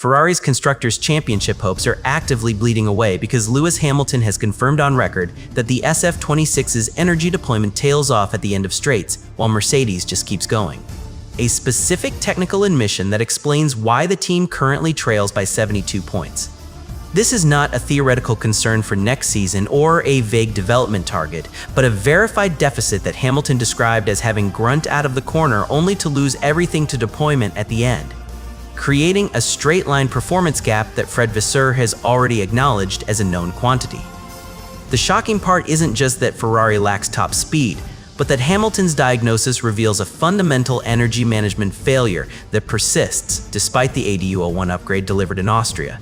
Ferrari's Constructors' Championship hopes are actively bleeding away because Lewis Hamilton has confirmed on record that the SF26's energy deployment tails off at the end of straights, while Mercedes just keeps going. A specific technical admission that explains why the team currently trails by 72 points. This is not a theoretical concern for next season or a vague development target, but a verified deficit that Hamilton described as having grunt out of the corner only to lose everything to deployment at the end, creating a straight-line performance gap that Fred Vasseur has already acknowledged as a known quantity. The shocking part isn't just that Ferrari lacks top speed, but that Hamilton's diagnosis reveals a fundamental energy management failure that persists despite the ADU01 upgrade delivered in Austria,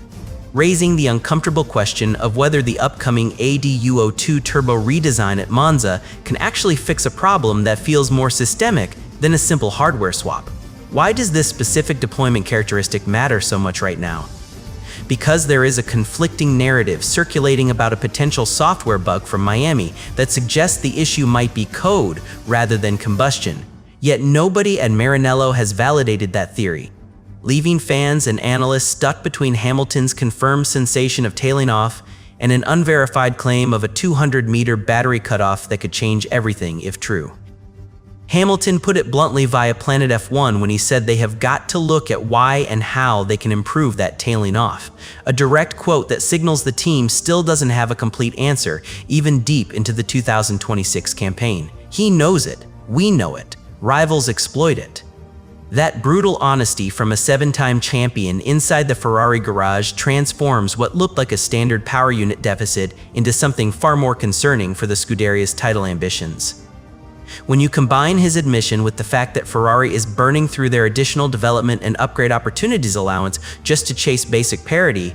raising the uncomfortable question of whether the upcoming ADU02 turbo redesign at Monza can actually fix a problem that feels more systemic than a simple hardware swap. Why does this specific deployment characteristic matter so much right now? Because there is a conflicting narrative circulating about a potential software bug from Miami that suggests the issue might be code rather than combustion, yet nobody at Maranello has validated that theory, leaving fans and analysts stuck between Hamilton's confirmed sensation of tailing off and an unverified claim of a 200-meter battery cutoff that could change everything if true. Hamilton put it bluntly via Planet F1 when he said they have got to look at why and how they can improve that tailing off, a direct quote that signals the team still doesn't have a complete answer, even deep into the 2026 campaign. He knows it, we know it, rivals exploit it. That brutal honesty from a 7-time champion inside the Ferrari garage transforms what looked like a standard power unit deficit into something far more concerning for the Scuderia's title ambitions. When you combine his admission with the fact that Ferrari is burning through their additional development and upgrade opportunities allowance just to chase basic parity,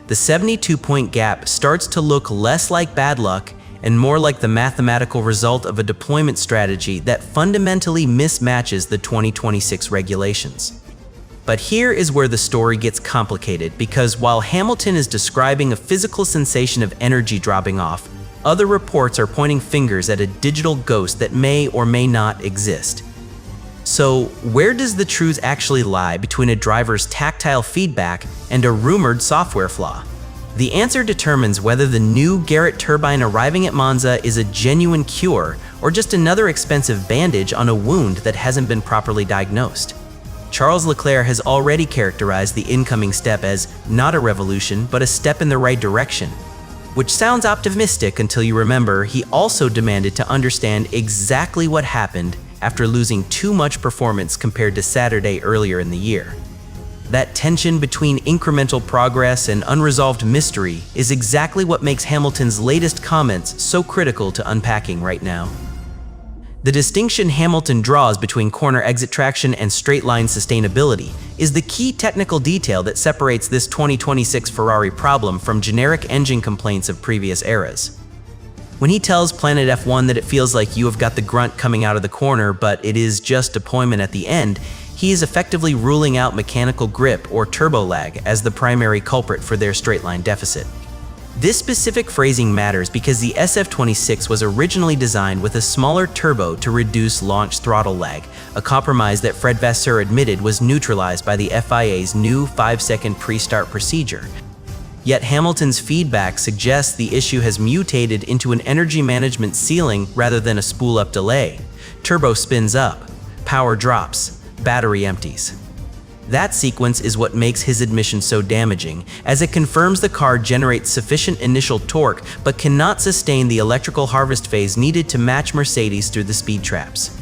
the 72-point gap starts to look less like bad luck and more like the mathematical result of a deployment strategy that fundamentally mismatches the 2026 regulations. But here is where the story gets complicated, because while Hamilton is describing a physical sensation of energy dropping off, other reports are pointing fingers at a digital ghost that may or may not exist. So, where does the truth actually lie between a driver's tactile feedback and a rumored software flaw? The answer determines whether the new Garrett turbine arriving at Monza is a genuine cure or just another expensive bandage on a wound that hasn't been properly diagnosed. Charles Leclerc has already characterized the incoming step as not a revolution, but a step in the right direction, which sounds optimistic until you remember he also demanded to understand exactly what happened after losing too much performance compared to Saturday earlier in the year. That tension between incremental progress and unresolved mystery is exactly what makes Hamilton's latest comments so critical to unpacking right now. The distinction Hamilton draws between corner exit traction and straight-line sustainability is the key technical detail that separates this 2026 Ferrari problem from generic engine complaints of previous eras. When he tells Planet F1 that it feels like you have got the grunt coming out of the corner, but it is just deployment at the end, he is effectively ruling out mechanical grip or turbo lag as the primary culprit for their straight-line deficit. This specific phrasing matters because the SF26 was originally designed with a smaller turbo to reduce launch throttle lag, a compromise that Fred Vasseur admitted was neutralized by the FIA's new 5-second pre-start procedure. Yet Hamilton's feedback suggests the issue has mutated into an energy management ceiling rather than a spool-up delay. Turbo spins up, power drops, battery empties. That sequence is what makes his admission so damaging, as it confirms the car generates sufficient initial torque but cannot sustain the electrical harvest phase needed to match Mercedes through the speed traps.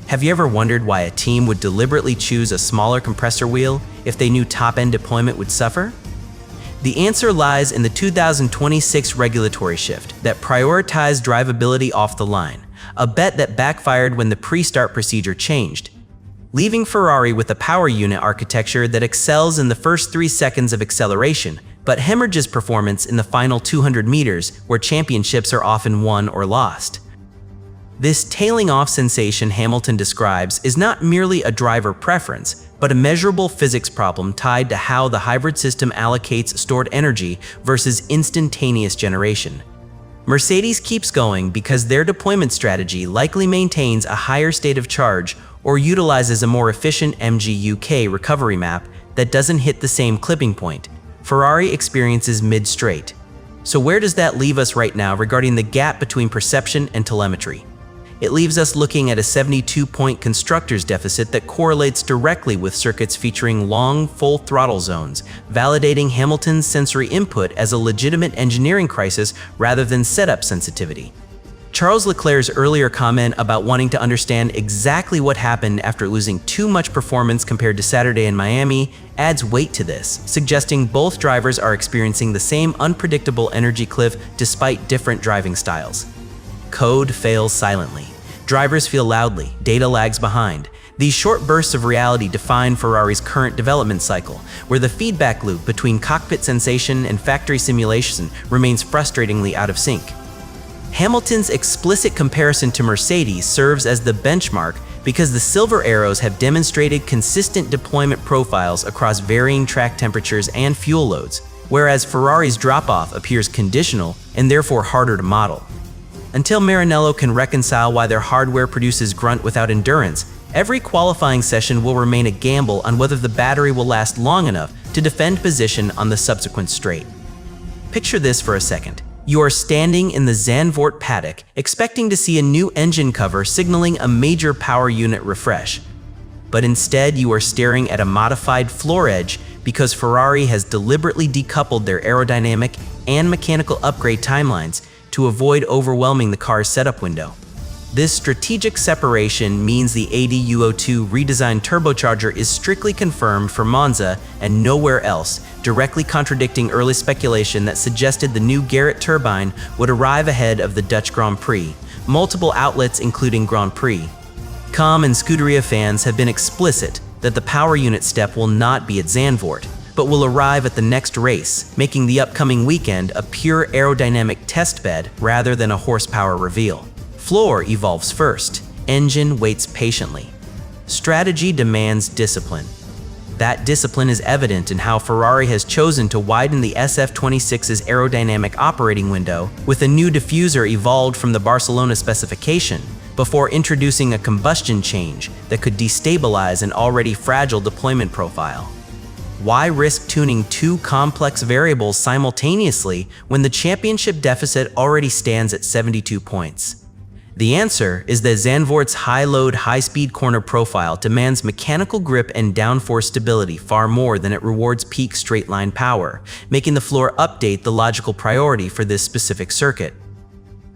Have you ever wondered why a team would deliberately choose a smaller compressor wheel if they knew top-end deployment would suffer? The answer lies in the 2026 regulatory shift that prioritized drivability off the line, a bet that backfired when the pre-start procedure changed, leaving Ferrari with a power unit architecture that excels in the first 3 seconds of acceleration, but hemorrhages performance in the final 200 meters, where championships are often won or lost. This tailing off sensation Hamilton describes is not merely a driver preference, but a measurable physics problem tied to how the hybrid system allocates stored energy versus instantaneous generation. Mercedes keeps going because their deployment strategy likely maintains a higher state of charge or utilizes a more efficient MGUK recovery map that doesn't hit the same clipping point Ferrari experiences mid-straight. So where does that leave us right now regarding the gap between perception and telemetry? It leaves us looking at a 72-point constructors deficit that correlates directly with circuits featuring long, full throttle zones, validating Hamilton's sensory input as a legitimate engineering crisis rather than setup sensitivity. Charles Leclerc's earlier comment about wanting to understand exactly what happened after losing too much performance compared to Saturday in Miami adds weight to this, suggesting both drivers are experiencing the same unpredictable energy cliff despite different driving styles. Code fails silently. Drivers feel loudly, data lags behind. These short bursts of reality define Ferrari's current development cycle, where the feedback loop between cockpit sensation and factory simulation remains frustratingly out of sync. Hamilton's explicit comparison to Mercedes serves as the benchmark because the Silver Arrows have demonstrated consistent deployment profiles across varying track temperatures and fuel loads, whereas Ferrari's drop-off appears conditional and therefore harder to model. Until Maranello can reconcile why their hardware produces grunt without endurance, every qualifying session will remain a gamble on whether the battery will last long enough to defend position on the subsequent straight. Picture this for a second. You are standing in the Zandvoort paddock, expecting to see a new engine cover signaling a major power unit refresh. But instead, you are staring at a modified floor edge because Ferrari has deliberately decoupled their aerodynamic and mechanical upgrade timelines to avoid overwhelming the car's setup window. This strategic separation means the ADU02 redesigned turbocharger is strictly confirmed for Monza and nowhere else, directly contradicting early speculation that suggested the new Garrett turbine would arrive ahead of the Dutch Grand Prix. Multiple outlets, including Grand Prix.com and Scuderia fans have been explicit that the power unit step will not be at Zandvoort, but will arrive at the next race, making the upcoming weekend a pure aerodynamic testbed rather than a horsepower reveal. Floor evolves first, engine waits patiently. Strategy demands discipline. That discipline is evident in how Ferrari has chosen to widen the SF26's aerodynamic operating window with a new diffuser evolved from the Barcelona specification, before introducing a combustion change that could destabilize an already fragile deployment profile. Why risk tuning two complex variables simultaneously when the championship deficit already stands at 72 points? The answer is that Zandvoort's high-load, high-speed corner profile demands mechanical grip and downforce stability far more than it rewards peak straight-line power, making the floor update the logical priority for this specific circuit.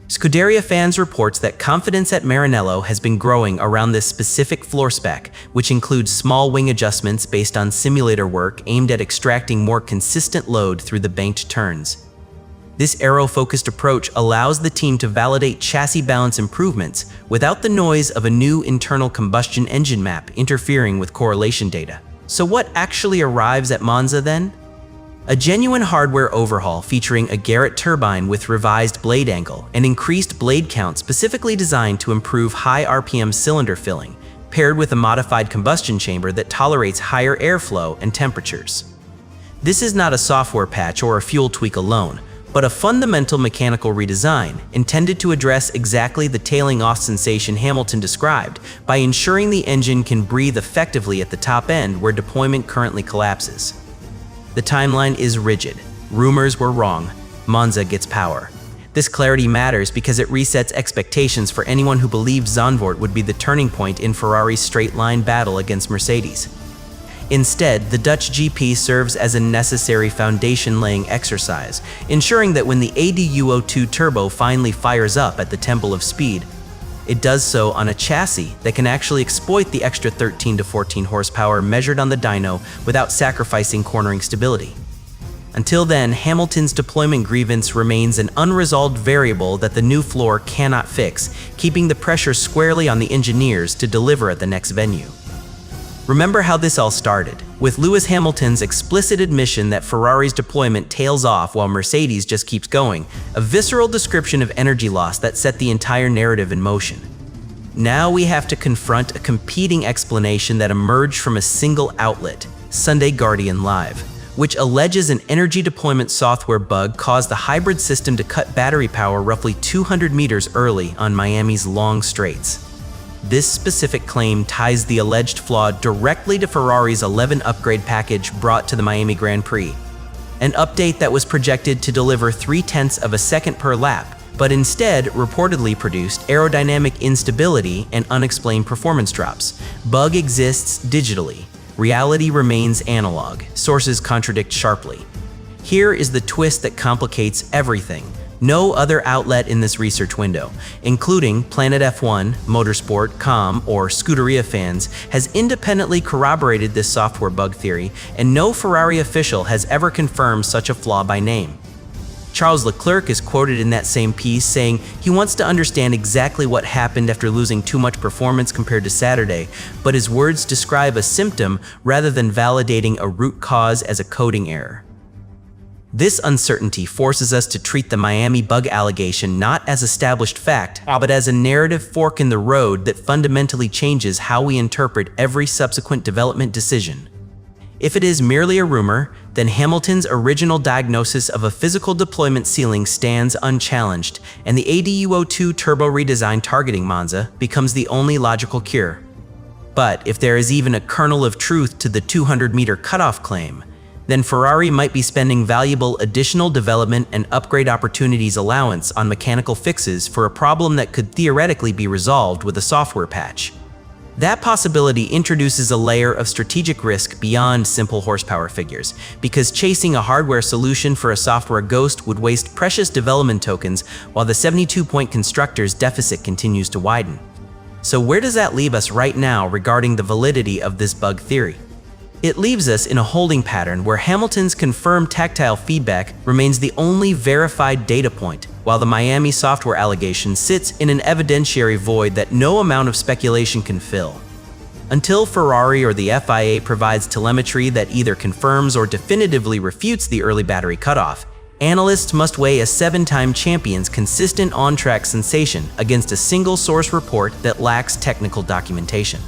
Scuderia fans reports that confidence at Maranello has been growing around this specific floor spec, which includes small wing adjustments based on simulator work aimed at extracting more consistent load through the banked turns. This aero-focused approach allows the team to validate chassis balance improvements without the noise of a new internal combustion engine map interfering with correlation data. So what actually arrives at Monza then? A genuine hardware overhaul featuring a Garrett turbine with revised blade angle and increased blade count specifically designed to improve high RPM cylinder filling, paired with a modified combustion chamber that tolerates higher airflow and temperatures. This is not a software patch or a fuel tweak alone, but a fundamental mechanical redesign intended to address exactly the tailing off sensation Hamilton described by ensuring the engine can breathe effectively at the top end where deployment currently collapses. The timeline is rigid. Rumors were wrong. Monza gets power. This clarity matters because it resets expectations for anyone who believed Zandvoort would be the turning point in Ferrari's straight-line battle against Mercedes. Instead, the Dutch GP serves as a necessary foundation-laying exercise, ensuring that when the ADU02 turbo finally fires up at the Temple of Speed, it does so on a chassis that can actually exploit the extra 13 to 14 horsepower measured on the dyno without sacrificing cornering stability. Until then, Hamilton's deployment grievance remains an unresolved variable that the new floor cannot fix, keeping the pressure squarely on the engineers to deliver at the next venue. Remember how this all started, with Lewis Hamilton's explicit admission that Ferrari's deployment tails off while Mercedes just keeps going, a visceral description of energy loss that set the entire narrative in motion. Now we have to confront a competing explanation that emerged from a single outlet, Sunday Guardian Live, which alleges an energy deployment software bug caused the hybrid system to cut battery power roughly 200 meters early on Miami's long straights. This specific claim ties the alleged flaw directly to Ferrari's 11 upgrade package brought to the Miami Grand Prix, an update that was projected to deliver 0.3 of a second per lap, but instead reportedly produced aerodynamic instability and unexplained performance drops. Bug exists digitally. Reality remains analog. Sources contradict sharply. Here is the twist that complicates everything. No other outlet in this research window, including Planet F1, Motorsport, Com, or Scuderia fans, has independently corroborated this software bug theory, and no Ferrari official has ever confirmed such a flaw by name. Charles Leclerc is quoted in that same piece saying he wants to understand exactly what happened after losing too much performance compared to Saturday, but his words describe a symptom rather than validating a root cause as a coding error. This uncertainty forces us to treat the Miami bug allegation not as established fact, but as a narrative fork in the road that fundamentally changes how we interpret every subsequent development decision. If it is merely a rumor, then Hamilton's original diagnosis of a physical deployment ceiling stands unchallenged, and the ADU02 turbo redesign targeting Monza becomes the only logical cure. But if there is even a kernel of truth to the 200-meter cutoff claim, then Ferrari might be spending valuable additional development and upgrade opportunities allowance on mechanical fixes for a problem that could theoretically be resolved with a software patch. That possibility introduces a layer of strategic risk beyond simple horsepower figures, because chasing a hardware solution for a software ghost would waste precious development tokens while the 72-point constructors deficit continues to widen. So where does that leave us right now regarding the validity of this bug theory? It leaves us in a holding pattern where Hamilton's confirmed tactile feedback remains the only verified data point, while the Miami software allegation sits in an evidentiary void that no amount of speculation can fill. Until Ferrari or the FIA provides telemetry that either confirms or definitively refutes the early battery cutoff, analysts must weigh a 7-time champion's consistent on-track sensation against a single-source report that lacks technical documentation.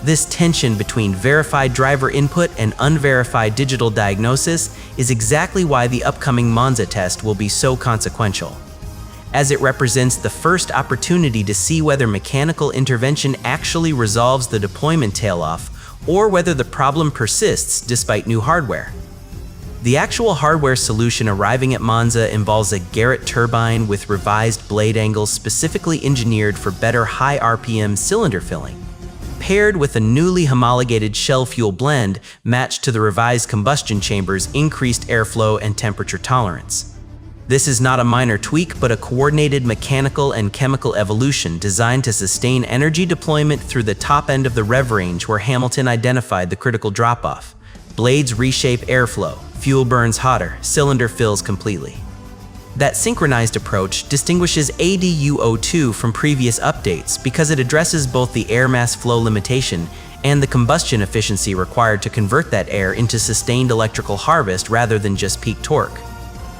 This tension between verified driver input and unverified digital diagnosis is exactly why the upcoming Monza test will be so consequential, as it represents the first opportunity to see whether mechanical intervention actually resolves the deployment tail-off or whether the problem persists despite new hardware. The actual hardware solution arriving at Monza involves a Garrett turbine with revised blade angles specifically engineered for better high RPM cylinder filling, paired with a newly homologated shell fuel blend matched to the revised combustion chamber's increased airflow and temperature tolerance. This is not a minor tweak, but a coordinated mechanical and chemical evolution designed to sustain energy deployment through the top end of the rev range where Hamilton identified the critical drop-off. Blades reshape airflow, fuel burns hotter, cylinder fills completely. That synchronized approach distinguishes ADU02 from previous updates because it addresses both the air mass flow limitation and the combustion efficiency required to convert that air into sustained electrical harvest rather than just peak torque.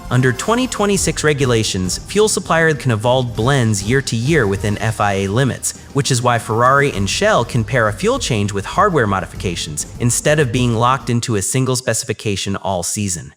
Under 2026 regulations, fuel suppliers can evolve blends year to year within FIA limits, which is why Ferrari and Shell can pair a fuel change with hardware modifications instead of being locked into a single specification all season.